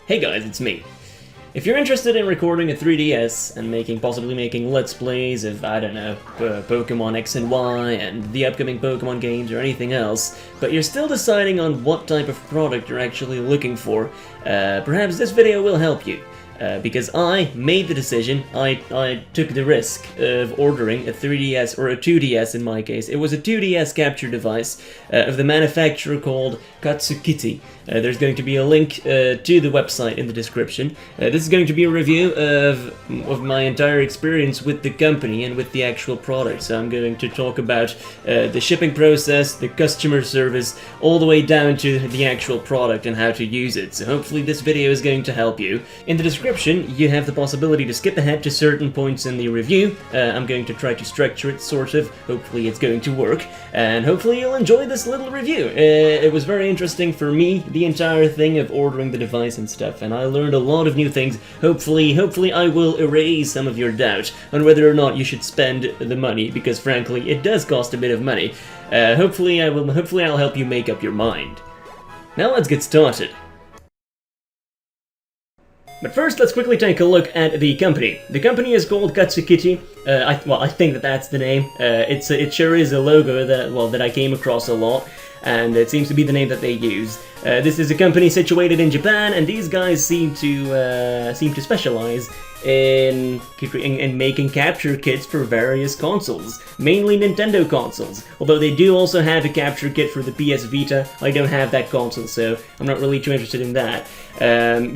Hey guys, it's me. If you're interested in recording a 3DS and possibly making Let's Plays of, I don't know, Pokemon X and Y and the upcoming Pokemon games or anything else, but you're still deciding on what type of product you're actually looking for, perhaps this video will help you. Because I made the decision, I took the risk of ordering a 3DS, or a 2DS in my case. It was a 2DS capture device of the manufacturer called Katsukity. There's going to be a link to the website in the description. This is going to be a review of my entire experience with the company and with the actual product. So I'm going to talk about the shipping process, the customer service, all the way down to the actual product and how to use it. So hopefully this video is going to help you. In the description, you have the possibility to skip ahead to certain points in the review. I'm going to try to structure it, sort of. Hopefully it's going to work, and hopefully you'll enjoy this little review. It was very interesting for me, the entire thing of ordering the device and stuff, and I learned a lot of new things. Hopefully I will erase some of your doubt on whether or not you should spend the money, because frankly, it does cost a bit of money. Hopefully I'll help you make up your mind. Now let's get started. But first, let's quickly take a look at the company. The company is called Katsukity. I think that's the name. It sure is a logo that I came across a lot, and it seems to be the name that they use. This is a company situated in Japan, and these guys seem to specialize in making capture kits for various consoles, mainly Nintendo consoles. Although they do also have a capture kit for the PS Vita. I don't have that console, so I'm not really too interested in that.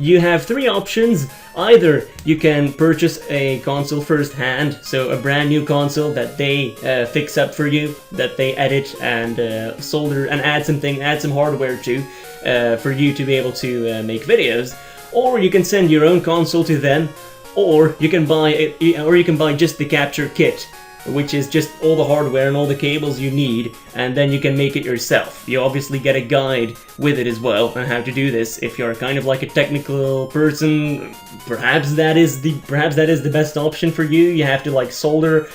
You have three options. Either you can purchase a console first-hand, so a brand new console that they fix up for you, that they edit and solder and add some hardware to, for you to be able to make videos. Or you can send your own console to them, or you can buy just the capture kit, which is just all the hardware and all the cables you need, and then you can make it yourself. You obviously get a guide with it as well on how to do this. If you're kind of like a technical person, perhaps that is the best option for you. You have to like solder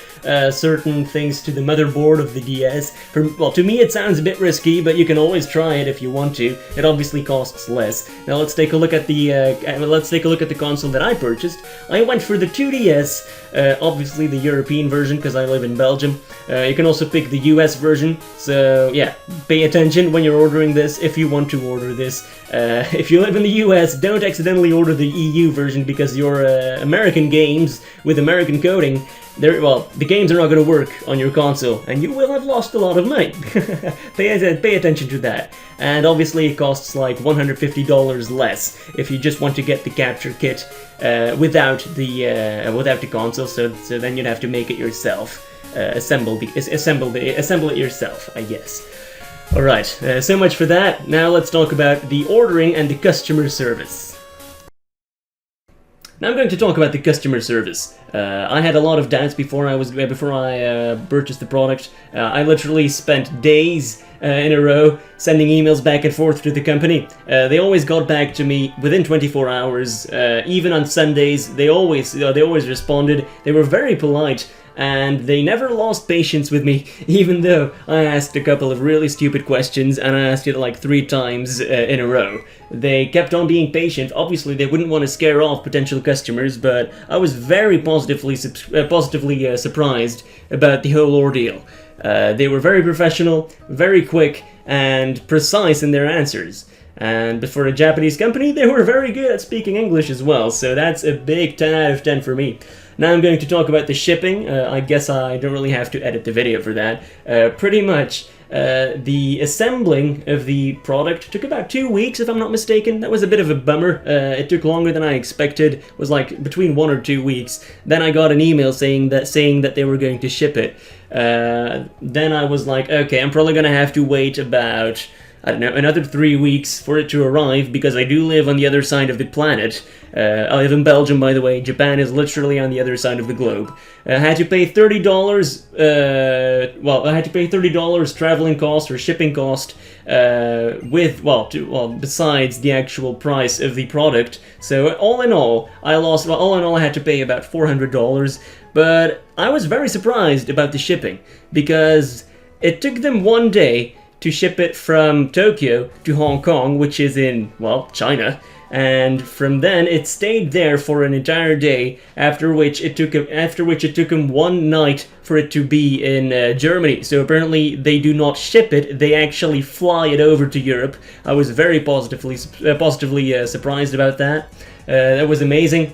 certain things to the motherboard of the DS. Well, to me it sounds a bit risky, but you can always try it if you want to. It obviously costs less. Now let's take a look at the console that I purchased. I went for the 2DS, obviously the European version because I live in Belgium. You can also pick the US version, so yeah, pay attention when you're ordering this if you want to order this. If you live in the US, don't accidentally order the EU version, because your American games with American coding, the games are not going to work on your console, and you will have lost a lot of money. Pay attention to that. And obviously it costs like $150 less if you just want to get the capture kit without the console. So then you'd have to make it yourself, assemble it yourself, I guess. All right, so much for that. Now let's talk about the ordering and the customer service. Now I'm going to talk about the customer service. I had a lot of doubts before I purchased the product. I literally spent days in a row sending emails back and forth to the company. They always got back to me within 24 hours. Even on Sundays, they always responded. They were very polite, and they never lost patience with me, even though I asked a couple of really stupid questions, and I asked it like 3 times in a row. They kept on being patient. Obviously, they wouldn't want to scare off potential customers, but I was very positively surprised about the whole ordeal. They were very professional, very quick, and precise in their answers. And for a Japanese company, they were very good at speaking English as well, so that's a big 10 out of 10 for me. Now I'm going to talk about the shipping. I guess I don't really have to edit the video for that. Pretty much, the assembling of the product took about 2 weeks, if I'm not mistaken. That was a bit of a bummer. It took longer than I expected. It was like between 1 or 2 weeks. Then I got an email saying that they were going to ship it. Then I was like, okay, I'm probably gonna have to wait about, I don't know, another 3 weeks for it to arrive, because I do live on the other side of the planet. I live in Belgium, by the way. Japan is literally on the other side of the globe. I had to pay $30, I had to pay $30 traveling cost or shipping cost, besides the actual price of the product. So all in all, I had to pay about $400, but I was very surprised about the shipping, because it took them 1 day to ship it from Tokyo to Hong Kong, which is in, well, China, and from then it stayed there for an entire day. After which it took him one night for it to be in Germany. So apparently they do not ship it; they actually fly it over to Europe. I was very positively surprised about that. That was amazing,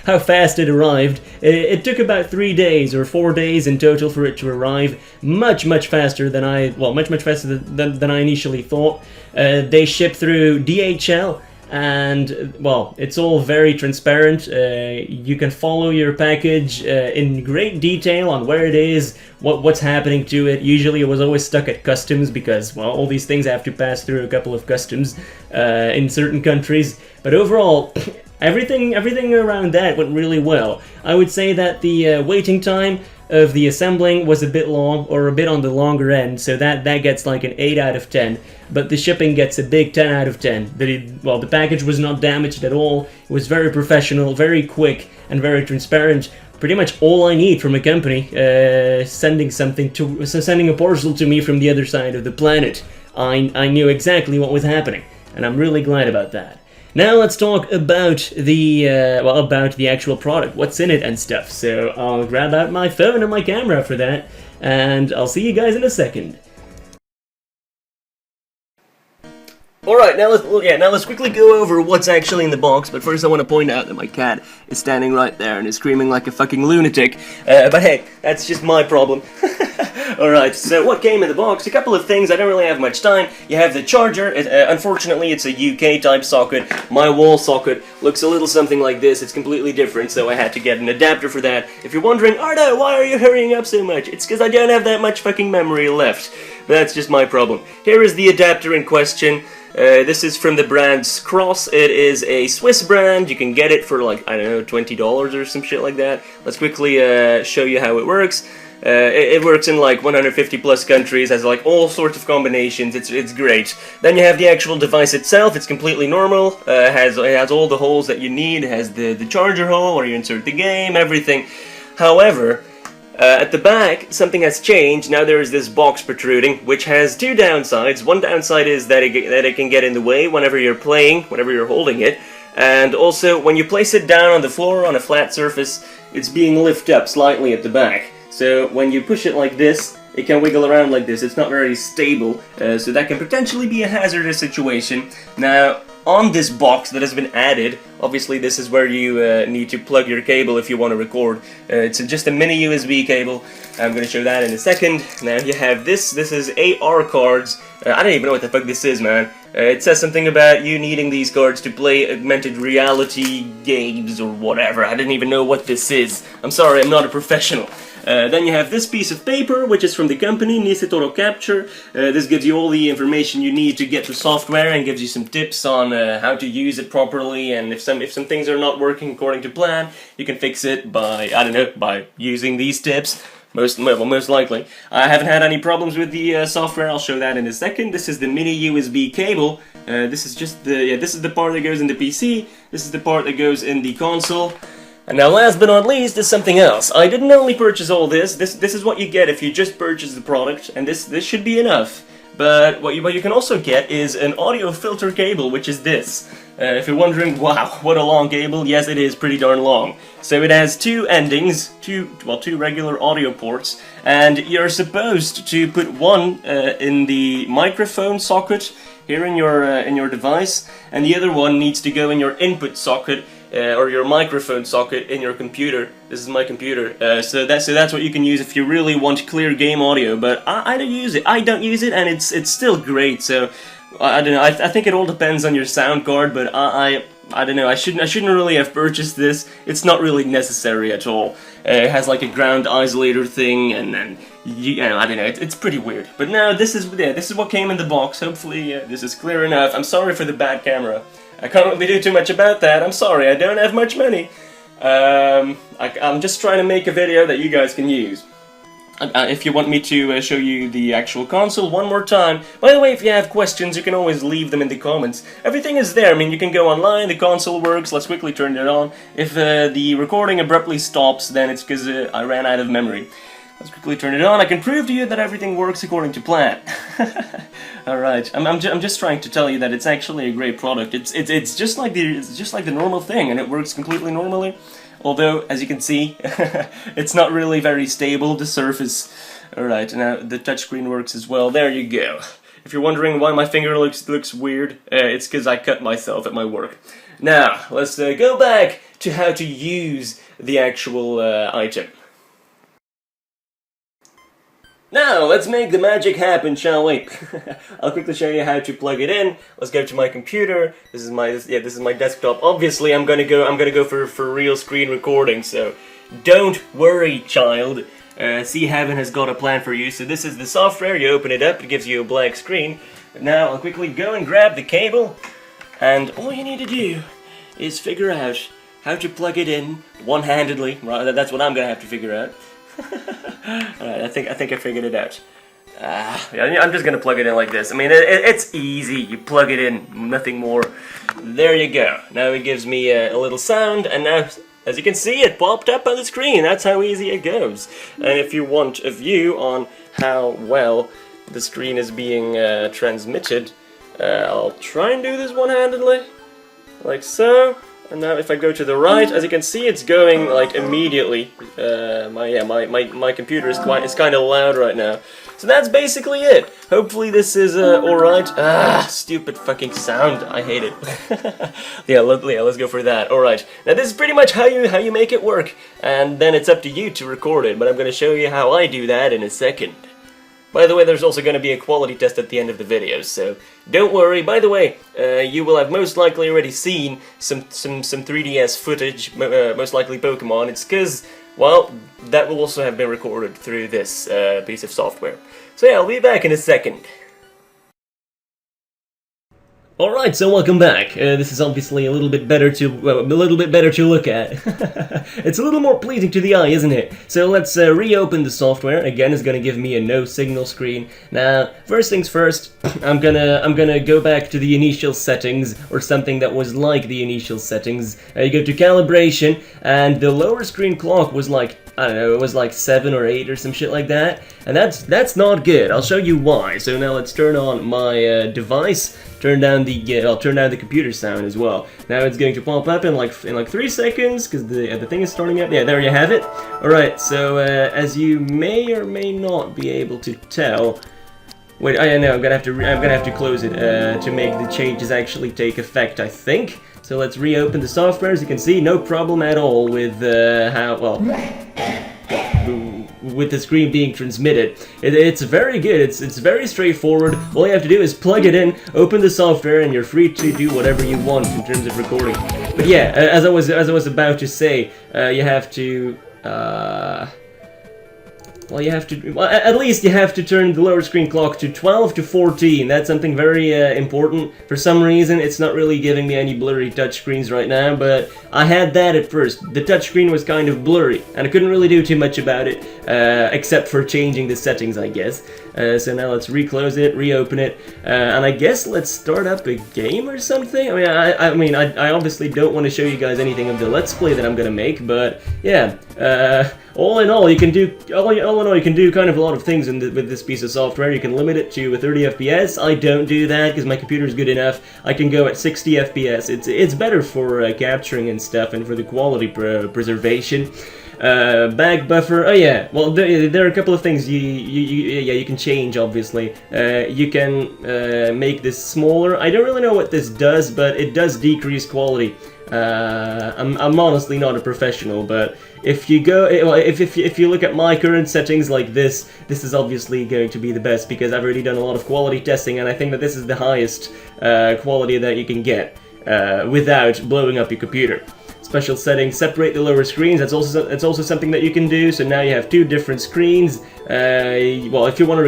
how fast it arrived. It took about 3 days or 4 days in total for it to arrive. Much faster than much faster than I initially thought. They ship through DHL, and well, it's all very transparent. You can follow your package in great detail on where it is, what's happening to it. Usually it was always stuck at customs because, well, all these things have to pass through a couple of customs in certain countries. But overall, everything around that went really well. I would say that the waiting time of the assembling was a bit long, or a bit on the longer end, so that gets like an 8 out of 10, but the shipping gets a big 10 out of 10. The package was not damaged at all. It was very professional, very quick, and very transparent. Pretty much all I need from a company sending a parcel to me from the other side of the planet. I knew exactly what was happening, and I'm really glad about that. Now let's talk about the actual product, what's in it and stuff. So I'll grab out my phone and my camera for that, and I'll see you guys in a second. Alright, now let's quickly go over what's actually in the box, but first I want to point out that my cat is standing right there and is screaming like a fucking lunatic, but hey, that's just my problem. Alright, so what came in the box? A couple of things. I don't really have much time. You have the charger. Unfortunately, it's a UK type socket. My wall socket looks a little something like this. It's completely different, so I had to get an adapter for that. If you're wondering, Ardo, why are you hurrying up so much? It's because I don't have that much fucking memory left. But that's just my problem. Here is the adapter in question. This is from the brand Cross. It is a Swiss brand. You can get it for like, I don't know, $20 or some shit like that. Let's quickly show you how it works. It works in like 150 plus countries, has like all sorts of combinations. It's great. Then you have the actual device itself. It's completely normal. It has all the holes that you need. It has the charger hole where you insert the game, everything. However, at the back, something has changed. Now there is this box protruding, which has two downsides. One downside is that it can get in the way whenever you're playing, whenever you're holding it. And also, when you place it down on the floor on a flat surface, it's being lifted up slightly at the back. So when you push it like this, it can wiggle around like this. It's not very stable, so that can potentially be a hazardous situation. Now, on this box that has been added, obviously this is where you need to plug your cable if you want to record. It's just a mini USB cable. I'm going to show that in a second. Now you have this. This is AR cards. I don't even know what the fuck this is, man. It says something about you needing these cards to play augmented reality games or whatever. I didn't even know what this is. I'm sorry, I'm not a professional. Then you have this piece of paper, which is from the company, Nice Toro Capture. This gives you all the information you need to get the software and gives you some tips on how to use it properly, and if some things are not working according to plan, you can fix it by, I don't know, by using these tips. Most likely. I haven't had any problems with the software. I'll show that in a second. This is the mini USB cable. This is just this is the part that goes in the PC. This is the part that goes in the console. And now last but not least is something else. I didn't only purchase all this. This is what you get if you just purchase the product, and this should be enough. But what you can also get is an audio filter cable, which is this. If you're wondering, wow, what a long cable, yes, it is pretty darn long. So it has two endings, two regular audio ports, and you're supposed to put one in the microphone socket here in your device, and the other one needs to go in your input socket or your microphone socket in your computer. This is my computer, so that's what you can use if you really want clear game audio. But I don't use it. And it's still great. So I don't know. I think it all depends on your sound card, but I don't know. I shouldn't really have purchased this. It's not really necessary at all. It has like a ground isolator thing, and then I don't know. It's pretty weird. But now this is what came in the box. Hopefully this is clear enough. I'm sorry for the bad camera. I can't really do too much about that. I'm sorry. I don't have much money. I'm just trying to make a video that you guys can use. If you want me to show you the actual console one more time. By the way, if you have questions, you can always leave them in the comments. Everything is there. I mean, you can go online, the console works. Let's quickly turn it on. If the recording abruptly stops, then it's because I ran out of memory. Let's quickly turn it on. I can prove to you that everything works according to plan. Alright, I'm just trying to tell you that it's actually a great product. It's just like the normal thing, and it works completely normally. Although, as you can see, it's not really very stable, the surface. Alright, now the touchscreen works as well. There you go. If you're wondering why my finger looks weird, it's because I cut myself at my work. Now, let's go back to how to use the actual item. Now, let's make the magic happen, shall we? I'll quickly show you how to plug it in. Let's go to my computer. This is my desktop. Obviously, I'm gonna go for real screen recording. So, don't worry, child. See, Heaven has got a plan for you. So this is the software. You open it up, it gives you a blank screen. Now, I'll quickly go and grab the cable, and all you need to do is figure out how to plug it in one-handedly. Right, that's what I'm gonna have to figure out. Alright, I think I figured it out. Yeah, I'm just gonna plug it in like this. I mean, it's easy. You plug it in, nothing more. There you go. Now it gives me a little sound, and now, as you can see, it popped up on the screen. That's how easy it goes. And if you want a view on how well the screen is being transmitted, I'll try and do this one-handedly, like so. And now if I go to the right, as you can see, it's going like immediately. My computer is kind of loud right now. So that's basically it. Hopefully this is alright. Stupid fucking sound. I hate it. yeah, let's go for that. Alright. Now this is pretty much how you make it work. And then it's up to you to record it, but I'm gonna show you how I do that in a second. By the way, there's also going to be a quality test at the end of the video, so don't worry. By the way, you will have most likely already seen some 3DS footage, most likely Pokemon. It's because, well, that will also have been recorded through this piece of software. So yeah, I'll be back in a second. Alright, so welcome back. This is obviously a little bit better to look at. It's a little more pleasing to the eye, isn't it? So let's reopen the software. Again, it's gonna give me a no signal screen. Now, first things first, I'm gonna go back to the initial settings, or something that was like the initial settings. You go to calibration, and the lower screen clock was like, I don't know, it was like 7 or 8 or some shit like that, and that's not good. I'll show you why. So now let's turn on my device. I'll turn down the computer sound as well. Now it's going to pop up in like 3 seconds because the thing is starting up. Yeah, there you have it. All right. So as you may or may not be able to tell. Wait, I know. I'm gonna have to close it to make the changes actually take effect, I think. So let's reopen the software. As you can see, no problem at all with with the screen being transmitted. It's very good. It's very straightforward. All you have to do is plug it in, open the software, and you're free to do whatever you want in terms of recording. But yeah, as I was about to say, you have to. At least you have to turn the lower screen clock to 12 to 14. That's something very important. For some reason, it's not really giving me any blurry touchscreens right now, but I had that at first. The touchscreen was kind of blurry, and I couldn't really do too much about it, except for changing the settings, I guess. So now let's reclose it, reopen it, and I guess let's start up a game or something. I obviously don't want to show you guys anything of the Let's Play that I'm gonna make, but yeah. All in all, you can do kind of a lot of things with this piece of software. You can limit it to 30 FPS. I don't do that because my computer is good enough. I can go at 60 FPS. It's better for capturing and stuff, and for the quality preservation. Back buffer. Oh yeah. Well, there are a couple of things you can change. Obviously, you can make this smaller. I don't really know what this does, but it does decrease quality. I'm honestly not a professional, but if you look at my current settings like this is obviously going to be the best because I've already done a lot of quality testing, and I think that this is the highest quality that you can get without blowing up your computer. Special settings, separate the lower screens. That's also something that you can do. So now you have 2 different screens. Well, if you want to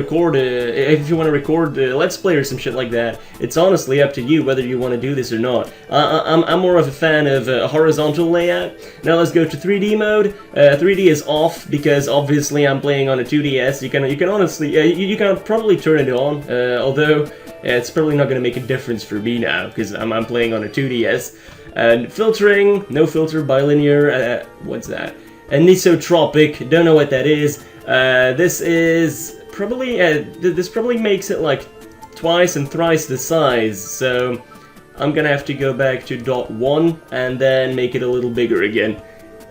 record Let's Play or some shit like that, it's honestly up to you whether you want to do this or not. I'm more of a fan of a horizontal layout. Now let's go to 3D mode. 3D is off because obviously I'm playing on a 2DS. You can honestly you can probably turn it on, although it's probably not going to make a difference for me now because I'm playing on a 2DS. And filtering, no filter, bilinear, what's that? Anisotropic, don't know what that is. This is probably this probably makes it like twice and thrice the size, so I'm gonna have to go back to .1 and then make it a little bigger again,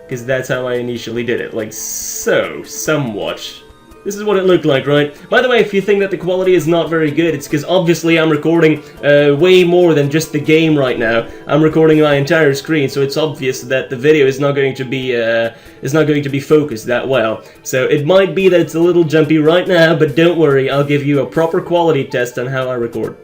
because that's how I initially did it, like so, somewhat. This is what it looked like, right? By the way, if you think that the quality is not very good, it's because obviously I'm recording way more than just the game right now. I'm recording my entire screen, so it's obvious that the video is not going to be focused that well. So it might be that it's a little jumpy right now, but don't worry, I'll give you a proper quality test on how I record.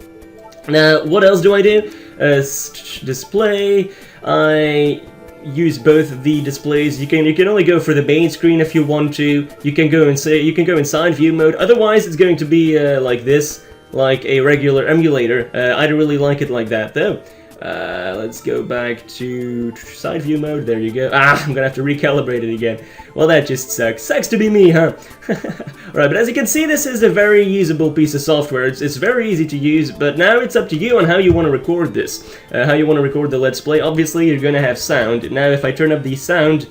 Now, what else do I do? Display. I use both of the displays. You can only go for the main screen if you want to. You can go inside view mode. Otherwise, it's going to be like this, like a regular emulator. I don't really like it like that though. Let's go back to side view mode. There you go. I'm gonna have to recalibrate it again. Well, that just sucks. Sucks to be me, huh? Alright, but as you can see, this is a very usable piece of software. It's very easy to use, but now it's up to you on how you want to record this. How you want to record the Let's Play. Obviously, you're gonna have sound. Now, if I turn up the sound,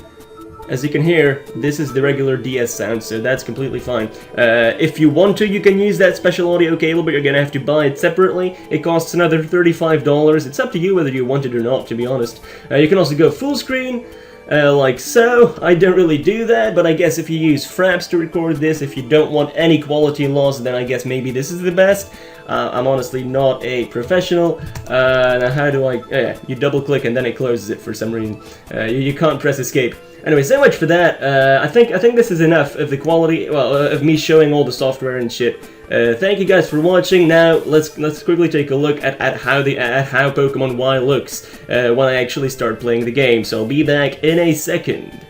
as you can hear, this is the regular DS sound, so that's completely fine. If you want to, you can use that special audio cable, but you're gonna have to buy it separately. It costs another $35. It's up to you whether you want it or not, to be honest. You can also go full screen, like so. I don't really do that, but I guess if you use Fraps to record this, if you don't want any quality loss, then I guess maybe this is the best. I'm honestly not a professional. Now how do I... yeah, you double click and then it closes it for some reason. You can't press escape. Anyway, so much for that. I think this is enough of the quality, well, of me showing all the software and shit. Thank you guys for watching. Now let's quickly take a look at how Pokemon Y looks when I actually start playing the game. So I'll be back in a second.